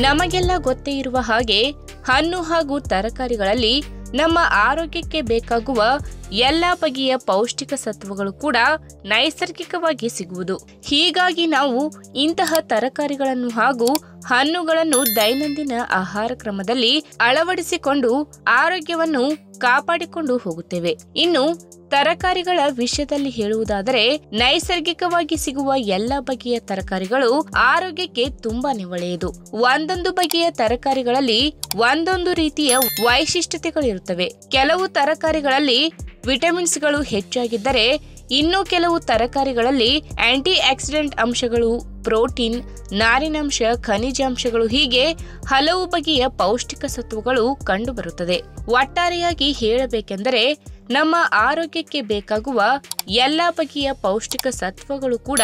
ನಮಗೆಲ್ಲ ಗೊತ್ತೇ ಇರುವ ಹಾಗೆ ಹಣ್ಣು ಹಾಗೂ ತರಕಾರಿಗಳಲ್ಲಿ ನಮ್ಮ ಆರೋಗ್ಯಕ್ಕೆ ಬೇಕಾಗುವ ಎಲ್ಲ ಬಗೆಯ ಪೌಷ್ಟಿಕ ಸತ್ವಗಳು ಕೂಡ ನೈಸರ್ಗಿಕವಾಗಿ ಸಿಗುವುದು. ಹೀಗಾಗಿ ನಾವು ಇಂತಹ ತರಕಾರಿಗಳನ್ನು ಹಾಗೂ ಹಣ್ಣುಗಳನ್ನು ದೈನಂದಿನ ಆಹಾರ ಕ್ರಮದಲ್ಲಿ ಅಳವಡಿಸಿಕೊಂಡು ಆರೋಗ್ಯವನ್ನು ಕಾಪಾಡಿಕೊಂಡು ಹೋಗುತ್ತೇವೆ. ಇನ್ನು ತರಕಾರಿಗಳ ವಿಷಯದಲ್ಲಿ ಹೇಳುವುದಾದರೆ, ನೈಸರ್ಗಿಕವಾಗಿ ಸಿಗುವ ಎಲ್ಲ ಬಗೆಯ ತರಕಾರಿಗಳು ಆರೋಗ್ಯಕ್ಕೆ ತುಂಬಾನೇ ಒಳ್ಳೆಯದು. ಒಂದೊಂದು ಬಗೆಯ ತರಕಾರಿಗಳಲ್ಲಿ ಒಂದೊಂದು ರೀತಿಯ ವೈಶಿಷ್ಟ್ಯತೆಗಳಿರುತ್ತವೆ. ಕೆಲವು ತರಕಾರಿಗಳಲ್ಲಿ ವಿಟಮಿನ್ಸ್ಗಳು ಹೆಚ್ಚಾಗಿದ್ದರೆ, ಇನ್ನು ಕೆಲವು ತರಕಾರಿಗಳಲ್ಲಿ ಆಂಟಿ ಆಕ್ಸಿಡೆಂಟ್ ಅಂಶಗಳು, ಪ್ರೋಟೀನ್, ನಾರಿನಾಂಶ, ಖನಿಜಾಂಶಗಳು ಹೀಗೆ ಹಲವು ಬಗೆಯ ಪೌಷ್ಟಿಕ ಸತ್ವಗಳು ಕಂಡುಬರುತ್ತದೆ. ಒಟ್ಟಾರೆಯಾಗಿ ಹೇಳಬೇಕೆಂದರೆ ನಮ್ಮ ಆರೋಗ್ಯಕ್ಕೆ ಬೇಕಾಗುವ ಎಲ್ಲ ಬಗೆಯ ಪೌಷ್ಟಿಕ ಸತ್ವಗಳು ಕೂಡ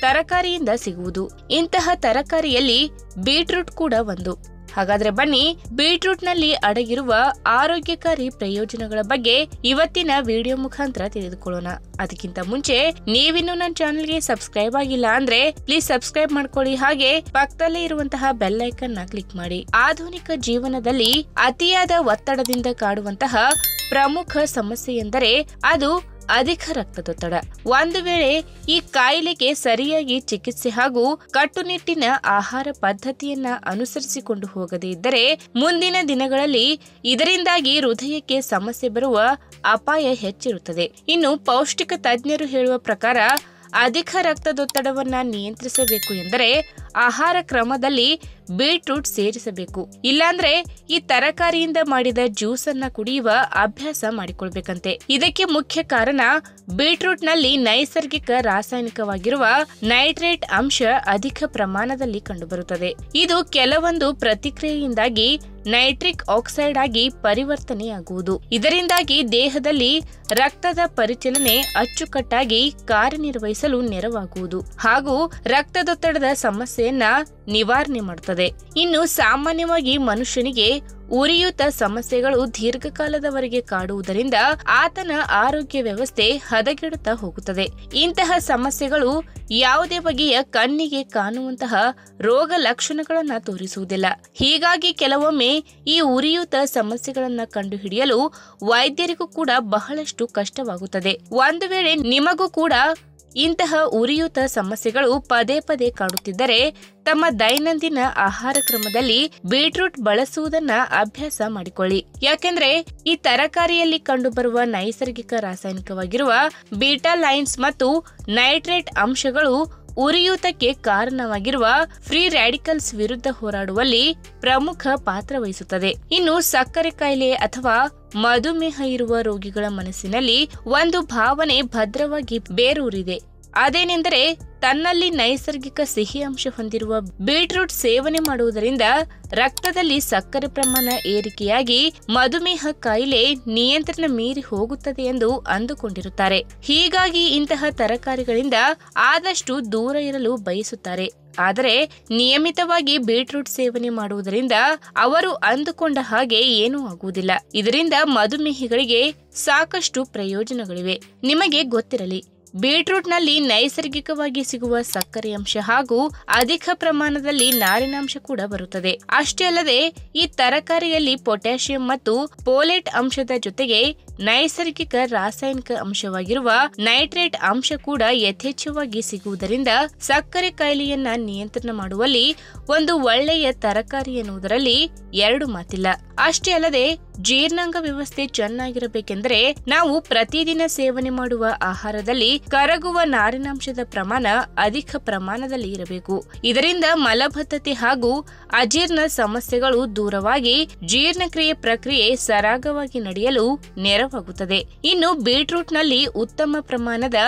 ತರಕಾರಿಯಿಂದ ಸಿಗುವುದು. ಇಂತಹ ತರಕಾರಿಯಲ್ಲಿ ಬೀಟ್ರೂಟ್ ಕೂಡ ಒಂದು. ಹಾಗಾದ್ರೆ ಬನ್ನಿ, ಬೀಟ್ರೂಟ್ ನಲ್ಲಿ ಅಡಗಿರುವ ಆರೋಗ್ಯಕಾರಿ ಪ್ರಯೋಜನಗಳ ಬಗ್ಗೆ ಇವತ್ತಿನ ವಿಡಿಯೋ ಮುಖಾಂತರ ತಿಳಿದುಕೊಳ್ಳೋಣ. ಅದಕ್ಕಿಂತ ಮುಂಚೆ ನೀವಿನ್ನು ನನ್ನ ಚಾನೆಲ್ಗೆ ಸಬ್ಸ್ಕ್ರೈಬ್ ಆಗಿಲ್ಲ ಅಂದ್ರೆ ಪ್ಲೀಸ್ ಸಬ್ಸ್ಕ್ರೈಬ್ ಮಾಡ್ಕೊಳ್ಳಿ, ಹಾಗೆ ಪಕ್ಕದಲ್ಲೇ ಇರುವಂತಹ ಬೆಲ್ ಐಕನ್ ನ ಕ್ಲಿಕ್ ಮಾಡಿ. ಆಧುನಿಕ ಜೀವನದಲ್ಲಿ ಅತಿಯಾದ ಒತ್ತಡದಿಂದ ಕಾಡುವಂತಹ ಪ್ರಮುಖ ಸಮಸ್ಯೆ ಎಂದರೆ ಅದು ಅಧಿಕ ರಕ್ತದೊತ್ತಡ. ಒಂದು ವೇಳೆ ಈ ಕಾಯಿಲೆಗೆ ಸರಿಯಾಗಿ ಚಿಕಿತ್ಸೆ ಹಾಗೂ ಕಟ್ಟುನಿಟ್ಟಿನ ಆಹಾರ ಪದ್ಧತಿಯನ್ನ ಅನುಸರಿಸಿಕೊಂಡು ಹೋಗದೇ ಇದ್ದರೆ ಮುಂದಿನ ದಿನಗಳಲ್ಲಿ ಇದರಿಂದಾಗಿ ಹೃದಯಕ್ಕೆ ಸಮಸ್ಯೆ ಬರುವ ಅಪಾಯ ಹೆಚ್ಚಿರುತ್ತದೆ. ಇನ್ನು ಪೌಷ್ಟಿಕ ತಜ್ಞರು ಹೇಳುವ ಪ್ರಕಾರ ಅಧಿಕ ರಕ್ತದೊತ್ತಡವನ್ನ ನಿಯಂತ್ರಿಸಬೇಕು ಎಂದರೆ ಆಹಾರ ಕ್ರಮದಲ್ಲಿ ಬೀಟ್ರೂಟ್ ಸೇರಿಸಬೇಕು. ಇಲ್ಲಾಂದ್ರೆ ಈ ತರಕಾರಿಯಿಂದ ಮಾಡಿದ ಜ್ಯೂಸ್ ಅನ್ನ ಕುಡಿಯುವ ಅಭ್ಯಾಸ ಮಾಡಿಕೊಳ್ಬೇಕಂತೆ. ಇದಕ್ಕೆ ಮುಖ್ಯ ಕಾರಣ ಬೀಟ್ರೂಟ್ ನಲ್ಲಿ ನೈಸರ್ಗಿಕ ರಾಸಾಯನಿಕವಾಗಿರುವ ನೈಟ್ರೇಟ್ ಅಂಶ ಅಧಿಕ ಪ್ರಮಾಣದಲ್ಲಿ ಕಂಡುಬರುತ್ತದೆ. ಇದು ಕೆಲವೊಂದು ಪ್ರತಿಕ್ರಿಯೆಯಿಂದಾಗಿ ನೈಟ್ರಿಕ್ ಆಕ್ಸೈಡ್ ಆಗಿ ಪರಿವರ್ತನೆಯಾಗುವುದು. ಇದರಿಂದಾಗಿ ದೇಹದಲ್ಲಿ ರಕ್ತದ ಪರಿಚಲನೆ ಅಚ್ಚುಕಟ್ಟಾಗಿ ಕಾರ್ಯನಿರ್ವಹಿಸಲು ನೆರವಾಗುವುದು ಹಾಗೂ ರಕ್ತದೊತ್ತಡದ ಸಮಸ್ಯೆಯನ್ನ ನಿವಾರಣೆ ಮಾಡುತ್ತದೆ. ಇನ್ನು ಸಾಮಾನ್ಯವಾಗಿ ಮನುಷ್ಯನಿಗೆ ಉರಿಯೂತ ಸಮಸ್ಯೆಗಳು ದೀರ್ಘಕಾಲದವರೆಗೆ ಕಾಡುವುದರಿಂದ ಆತನ ಆರೋಗ್ಯ ವ್ಯವಸ್ಥೆ ಹದಗೆಡುತ್ತಾ ಹೋಗುತ್ತದೆ. ಇಂತಹ ಸಮಸ್ಯೆಗಳು ಯಾವುದೇ ಬಗೆಯ ಕಣ್ಣಿಗೆ ಕಾಣುವಂತಹ ರೋಗ ಲಕ್ಷಣಗಳನ್ನ ತೋರಿಸುವುದಿಲ್ಲ. ಹೀಗಾಗಿ ಕೆಲವೊಮ್ಮೆ ಈ ಉರಿಯೂತ ಸಮಸ್ಯೆಗಳನ್ನ ಕಂಡುಹಿಡಿಯಲು ವೈದ್ಯರಿಗೂ ಕೂಡ ಬಹಳಷ್ಟು ಕಷ್ಟವಾಗುತ್ತದೆ. ಒಂದು ವೇಳೆ ನಿಮಗೂ ಕೂಡ ಇಂತಹ ಉರಿಯೂತ ಸಮಸ್ಯೆಗಳು ಪದೇ ಪದೇ ಕಾಡುತ್ತಿದ್ದರೆ ತಮ್ಮ ದೈನಂದಿನ ಆಹಾರ ಕ್ರಮದಲ್ಲಿ ಬೀಟ್ರೂಟ್ ಬಳಸುವುದನ್ನ ಅಭ್ಯಾಸ ಮಾಡಿಕೊಳ್ಳಿ. ಯಾಕೆಂದ್ರೆ ಈ ತರಕಾರಿಯಲ್ಲಿ ಕಂಡುಬರುವ ನೈಸರ್ಗಿಕ ರಾಸಾಯನಿಕವಾಗಿರುವ ಬೀಟಾ ಲೈನ್ಸ್ ಮತ್ತು ನೈಟ್ರೇಟ್ ಅಂಶಗಳು ಉರಿಯೂತಕ್ಕೆ ಕಾರಣವಾಗಿರುವ ಫ್ರೀ ರ್ಯಾಡಿಕಲ್ಸ್ ವಿರುದ್ಧ ಹೋರಾಡುವಲ್ಲಿ ಪ್ರಮುಖ ಪಾತ್ರ ವಹಿಸುತ್ತದೆ. ಇನ್ನು ಸಕ್ಕರೆ ಕಾಯಿಲೆ ಅಥವಾ ಮಧುಮೇಹ ಇರುವ ರೋಗಿಗಳ ಮನಸ್ಸಿನಲ್ಲಿ ಒಂದು ಭಾವನೆ ಭದ್ರವಾಗಿ ಬೇರೂರಿದೆ. ಅದೇನೆಂದರೆ ತನ್ನಲ್ಲಿ ನೈಸರ್ಗಿಕ ಸಿಹಿ ಅಂಶ ಹೊಂದಿರುವ ಬೀಟ್ರೂಟ್ ಸೇವನೆ ಮಾಡುವುದರಿಂದ ರಕ್ತದಲ್ಲಿ ಸಕ್ಕರೆ ಪ್ರಮಾಣ ಏರಿಕೆಯಾಗಿ ಮಧುಮೇಹ ಕಾಯಿಲೆ ನಿಯಂತ್ರಣ ಮೀರಿ ಹೋಗುತ್ತದೆ ಎಂದು ಅಂದುಕೊಂಡಿರುತ್ತಾರೆ. ಹೀಗಾಗಿ ಇಂತಹ ತರಕಾರಿಗಳಿಂದ ಆದಷ್ಟು ದೂರ ಇರಲು ಬಯಸುತ್ತಾರೆ. ಆದರೆ ನಿಯಮಿತವಾಗಿ ಬೀಟ್ರೂಟ್ ಸೇವನೆ ಮಾಡುವುದರಿಂದ ಅವರು ಅಂದುಕೊಂಡ ಹಾಗೆ ಏನೂ ಆಗುವುದಿಲ್ಲ. ಇದರಿಂದ ಮಧುಮೇಹಿಗಳಿಗೆ ಸಾಕಷ್ಟು ಪ್ರಯೋಜನಗಳಿವೆ. ನಿಮಗೆ ಗೊತ್ತಿರಲಿ, ಬೀಟ್ರೂಟ್ ನಲ್ಲಿ ನೈಸರ್ಗಿಕವಾಗಿ ಸಿಗುವ ಸಕ್ಕರೆ ಅಂಶ ಹಾಗೂ ಅಧಿಕ ಪ್ರಮಾಣದಲ್ಲಿ ನಾರಿನಾಂಶ ಕೂಡ ಬರುತ್ತದೆ. ಅಷ್ಟೇ ಅಲ್ಲದೆ ಈ ತರಕಾರಿಯಲ್ಲಿ ಪೊಟ್ಯಾಷಿಯಂ ಮತ್ತು ಪೋಲೇಟ್ ಅಂಶದ ಜೊತೆಗೆ ನೈಸರ್ಗಿಕ ರಾಸಾಯನಿಕ ಅಂಶವಾಗಿರುವ ನೈಟ್ರೇಟ್ ಅಂಶ ಕೂಡ ಯಥೇಚ್ಛವಾಗಿ ಸಿಗುವುದರಿಂದ ಸಕ್ಕರೆ ಕಾಯಿಲೆಯನ್ನ ನಿಯಂತ್ರಣ ಮಾಡುವಲ್ಲಿ ಒಂದು ಒಳ್ಳೆಯ ತರಕಾರಿ ಎನ್ನುವುದರಲ್ಲಿ ಎರಡು ಮಾತಿಲ್ಲ. ಅಷ್ಟೇ ಅಲ್ಲದೆ ಜೀರ್ಣಾಂಗ ವ್ಯವಸ್ಥೆ ಚೆನ್ನಾಗಿರಬೇಕೆಂದರೆ ನಾವು ಪ್ರತಿದಿನ ಸೇವನೆ ಮಾಡುವ ಆಹಾರದಲ್ಲಿ ಕರಗುವ ನಾರಿನಾಂಶದ ಪ್ರಮಾಣ ಅಧಿಕ ಪ್ರಮಾಣದಲ್ಲಿ ಇರಬೇಕು. ಇದರಿಂದ ಮಲಬದ್ಧತೆ ಹಾಗೂ ಅಜೀರ್ಣ ಸಮಸ್ಯೆಗಳು ದೂರವಾಗಿ ಜೀರ್ಣಕ್ರಿಯೆ ಪ್ರಕ್ರಿಯೆ ಸರಾಗವಾಗಿ ನಡೆಯಲು ನೆರವಾಗುತ್ತದೆ. ಇನ್ನು ಬೀಟ್ರೂಟ್ ನಲ್ಲಿ ಉತ್ತಮ ಪ್ರಮಾಣದ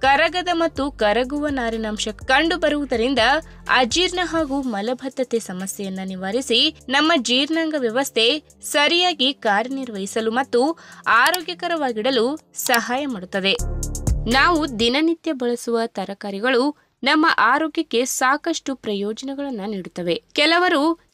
ಕರಗದ ಮತ್ತು ಕರಗುವ ನಾರಿನಾಂಶ ಕಂಡು ಬರುವುದರಿಂದ ಅಜೀರ್ಣ ಹಾಗೂ ಮಲಬದ್ಧತೆ ಸಮಸ್ಯೆಯನ್ನ ನಿವಾರಿಸಿ ನಮ್ಮ ಜೀರ್ಣಾಂಗ ವ್ಯವಸ್ಥೆ ಸರಿಯಾಗಿ ಕಾರ್ಯನಿರ್ವಹಿಸಲು ಮತ್ತು ಆರೋಗ್ಯಕರವಾಗಿಡಲು ಸಹಾಯ ಮಾಡುತ್ತದೆ. ನಾವು ದಿನನಿತ್ಯ ಬಳಸುವ ತರಕಾರಿಗಳು ನಮ್ಮ ಆರೋಗ್ಯಕ್ಕೆ ಸಾಕಷ್ಟು ಪ್ರಯೋಜನಗಳನ್ನು ನೀಡುತ್ತವೆ.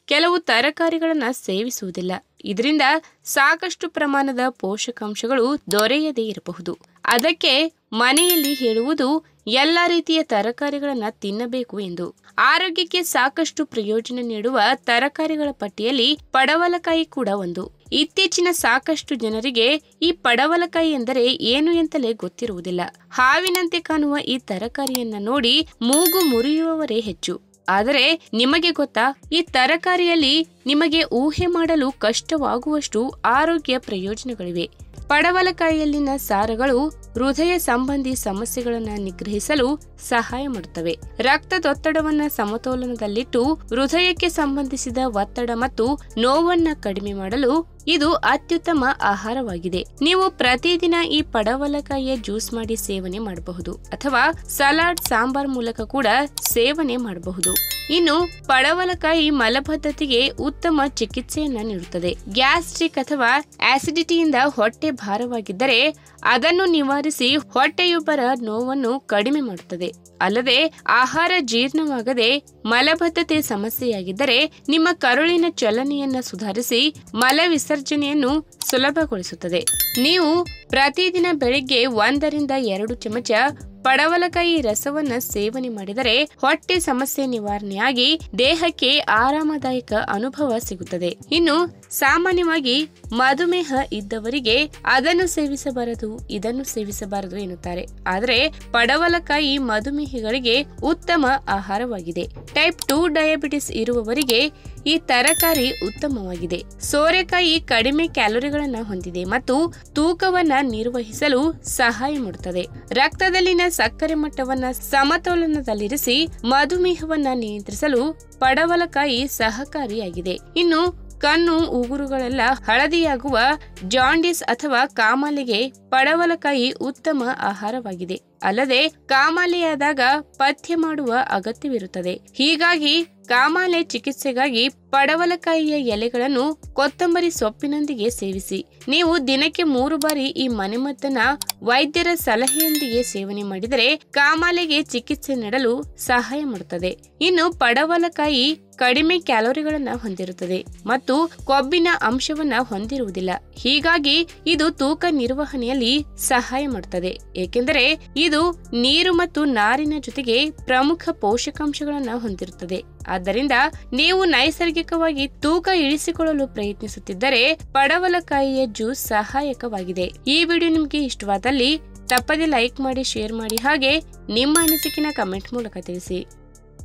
ಕೆಲವು ತರಕಾರಿಗಳನ್ನು ಸೇವಿಸುವುದಿಲ್ಲ. ಇದರಿಂದ ಸಾಕಷ್ಟು ಪ್ರಮಾಣದ ಪೋಷಕಾಂಶಗಳು ದೊರೆಯದೇ ಇರಬಹುದು. ಅದಕ್ಕೆ ಮನೆಯಲ್ಲಿ ಹೇಳುವುದು ಎಲ್ಲಾ ರೀತಿಯ ತರಕಾರಿಗಳನ್ನ ತಿನ್ನಬೇಕು ಎಂದು. ಆರೋಗ್ಯಕ್ಕೆ ಸಾಕಷ್ಟು ಪ್ರಯೋಜನ ನೀಡುವ ತರಕಾರಿಗಳ ಪಟ್ಟಿಯಲ್ಲಿ ಪಡವಲಕಾಯಿ ಕೂಡ ಒಂದು. ಇತ್ತೀಚಿನ ಸಾಕಷ್ಟು ಜನರಿಗೆ ಈ ಪಡವಲಕಾಯಿ ಎಂದರೆ ಏನು ಎಂತಲೇ ಗೊತ್ತಿರುವುದಿಲ್ಲ. ಹಾವಿನಂತೆ ಕಾಣುವ ಈ ತರಕಾರಿಯನ್ನ ನೋಡಿ ಮೂಗು ಮುರಿಯುವವರೇ ಹೆಚ್ಚು. ಆದರೆ ನಿಮಗೆ ಗೊತ್ತಾ, ಈ ತರಕಾರಿಯಲ್ಲಿ ನಿಮಗೆ ಊಹೆ ಮಾಡಲು ಕಷ್ಟವಾಗುವಷ್ಟು ಆರೋಗ್ಯ ಪ್ರಯೋಜನಗಳಿವೆ. ಪಡವಲಕಾಯಿಯಲ್ಲಿನ ಸಾರಗಳು ಹೃದಯ ಸಂಬಂಧಿ ಸಮಸ್ಯೆಗಳನ್ನು ನಿಗ್ರಹಿಸಲು ಸಹಾಯ ಮಾಡುತ್ತವೆ. ರಕ್ತದೊತ್ತಡವನ್ನ ಸಮತೋಲನದಲ್ಲಿಟ್ಟು ಹೃದಯಕ್ಕೆ ಸಂಬಂಧಿಸಿದ ಒತ್ತಡ ಮತ್ತು ನೋವನ್ನ ಕಡಿಮೆ ಮಾಡಲು ಇದು ಅತ್ಯುತ್ತಮ ಆಹಾರವಾಗಿದೆ. ನೀವು ಪ್ರತಿದಿನ ಈ ಪಡವಲಕಾಯಿಯ ಜ್ಯೂಸ್ ಮಾಡಿ ಸೇವನೆ ಮಾಡಬಹುದು ಅಥವಾ ಸಲಾಡ್, ಸಾಂಬಾರ್ ಮೂಲಕ ಕೂಡ ಸೇವನೆ ಮಾಡಬಹುದು. ಇನ್ನು ಪಡವಲಕಾಯಿ ಮಲಬದ್ಧತೆಗೆ ಉತ್ತಮ ಚಿಕಿತ್ಸೆಯನ್ನ ನೀಡುತ್ತದೆ. ಗ್ಯಾಸ್ಟ್ರಿಕ್ ಅಥವಾ ಆಸಿಡಿಟಿಯಿಂದ ಹೊಟ್ಟೆ ಭಾರವಾಗಿದ್ದರೆ ಅದನ್ನು ನಿವಾರಿಸಿ ಹೊಟ್ಟೆಯುಬ್ಬರ ನೋವನ್ನು ಕಡಿಮೆ ಮಾಡುತ್ತದೆ. ಅಲ್ಲದೆ ಆಹಾರ ಜೀರ್ಣವಾಗದೆ ಮಲಬದ್ಧತೆ ಸಮಸ್ಯೆಯಾಗಿದ್ದರೆ ನಿಮ್ಮ ಕರುಳಿನ ಚಲನೆಯನ್ನ ಸುಧಾರಿಸಿ ಮಲ ವಿಸರ್ಜನೆಯನ್ನು ಸುಲಭಗೊಳಿಸುತ್ತದೆ. ನೀವು ಪ್ರತಿದಿನ ಬೆಳಿಗ್ಗೆ 1 ರಿಂದ 2 ಚಮಚ ಪಡವಲಕಾಯಿ ರಸವನ್ನ ಸೇವನೆ ಮಾಡಿದರೆ ಹೊಟ್ಟೆ ಸಮಸ್ಯೆ ನಿವಾರಣೆಯಾಗಿ ದೇಹಕ್ಕೆ ಆರಾಮದಾಯಕ ಅನುಭವ ಸಿಗುತ್ತದೆ. ಇನ್ನು ಸಾಮಾನ್ಯವಾಗಿ ಮಧುಮೇಹ ಇದ್ದವರಿಗೆ ಅದನ್ನು ಸೇವಿಸಬಾರದು, ಇದನ್ನು ಸೇವಿಸಬಾರದು ಎನ್ನುತ್ತಾರೆ. ಆದರೆ ಪಡವಲಕಾಯಿ ಮಧುಮೇಹಿಗಳಿಗೆ ಉತ್ತಮ ಆಹಾರವಾಗಿದೆ. ಟೈಪ್ 2 ಡಯಾಬಿಟಿಸ್ ಇರುವವರಿಗೆ ಈ ತರಕಾರಿ ಉತ್ತಮವಾಗಿದೆ. ಸೋರೆಕಾಯಿ ಕಡಿಮೆ ಕ್ಯಾಲೋರಿಗಳನ್ನ ಹೊಂದಿದೆ ಮತ್ತು ತೂಕವನ್ನ ನಿರ್ವಹಿಸಲು ಸಹಾಯ ಮಾಡುತ್ತದೆ. ರಕ್ತದಲ್ಲಿನ ಸಕ್ಕರೆ ಮಟ್ಟವನ್ನ ಸಮತೋಲನದಲ್ಲಿರಿಸಿ ಮಧುಮೇಹವನ್ನ ನಿಯಂತ್ರಿಸಲು ಪಡವಲಕಾಯಿ ಸಹಕಾರಿಯಾಗಿದೆ. ಇನ್ನು ಕಣ್ಣು ಉಗುರುಗಳೆಲ್ಲ ಹಳದಿಯಾಗುವ ಜಾಂಡಿಸ್ ಅಥವಾ ಕಾಮಾಲೆಗೆ ಪಡವಲಕಾಯಿ ಉತ್ತಮ ಆಹಾರವಾಗಿದೆ. ಅಲ್ಲದೆ ಕಾಮಾಲೆಯಾದಾಗ ಪಥ್ಯ ಮಾಡುವ ಅಗತ್ಯವಿರುತ್ತದೆ. ಹೀಗಾಗಿ ಕಾಮಾಲೆ ಚಿಕಿತ್ಸೆಗಾಗಿ ಪಡವಲಕಾಯಿಯ ಎಲೆಗಳನ್ನು ಕೊತ್ತಂಬರಿ ಸೊಪ್ಪಿನೊಂದಿಗೆ ಸೇವಿಸಿ. ನೀವು ದಿನಕ್ಕೆ 3 ಬಾರಿ ಈ ಮನೆಮದ್ದನ್ನ ವೈದ್ಯರ ಸಲಹೆಯೊಂದಿಗೆ ಸೇವನೆ ಮಾಡಿದರೆ ಕಾಮಾಲೆಗೆ ಚಿಕಿತ್ಸೆ ನೀಡಲು ಸಹಾಯ ಮಾಡುತ್ತದೆ. ಇನ್ನು ಪಡವಲಕಾಯಿ ಕಡಿಮೆ ಕ್ಯಾಲೋರಿಗಳನ್ನ ಹೊಂದಿರುತ್ತದೆ ಮತ್ತು ಕೊಬ್ಬಿನ ಅಂಶವನ್ನ ಹೊಂದಿರುವುದಿಲ್ಲ. ಹೀಗಾಗಿ ಇದು ತೂಕ ನಿರ್ವಹಣೆಯಲ್ಲಿ ಸಹಾಯ ಮಾಡುತ್ತದೆ. ಏಕೆಂದರೆ ಇದು ನೀರು ಮತ್ತು ನಾರಿನ ಜೊತೆಗೆ ಪ್ರಮುಖ ಪೋಷಕಾಂಶಗಳನ್ನ ಹೊಂದಿರುತ್ತದೆ. ಆದ್ದರಿಂದ ನೀವು ನೈಸರ್ಗಿಕವಾಗಿ ತೂಕ ಇಳಿಸಿಕೊಳ್ಳಲು ಪ್ರಯತ್ನಿಸುತ್ತಿದ್ದರೆ ಪಡವಲಕಾಯಿಯ ಜ್ಯೂಸ್ ಸಹಾಯಕವಾಗಿದೆ. ಈ ವಿಡಿಯೋ ನಿಮಗೆ ಇಷ್ಟವಾದಲ್ಲಿ ತಪ್ಪದೆ ಲೈಕ್ ಮಾಡಿ, ಶೇರ್ ಮಾಡಿ, ಹಾಗೆ ನಿಮ್ಮ ಅನಿಸಿಕೆನ ಕಮೆಂಟ್ ಮೂಲಕ ತಿಳಿಸಿ.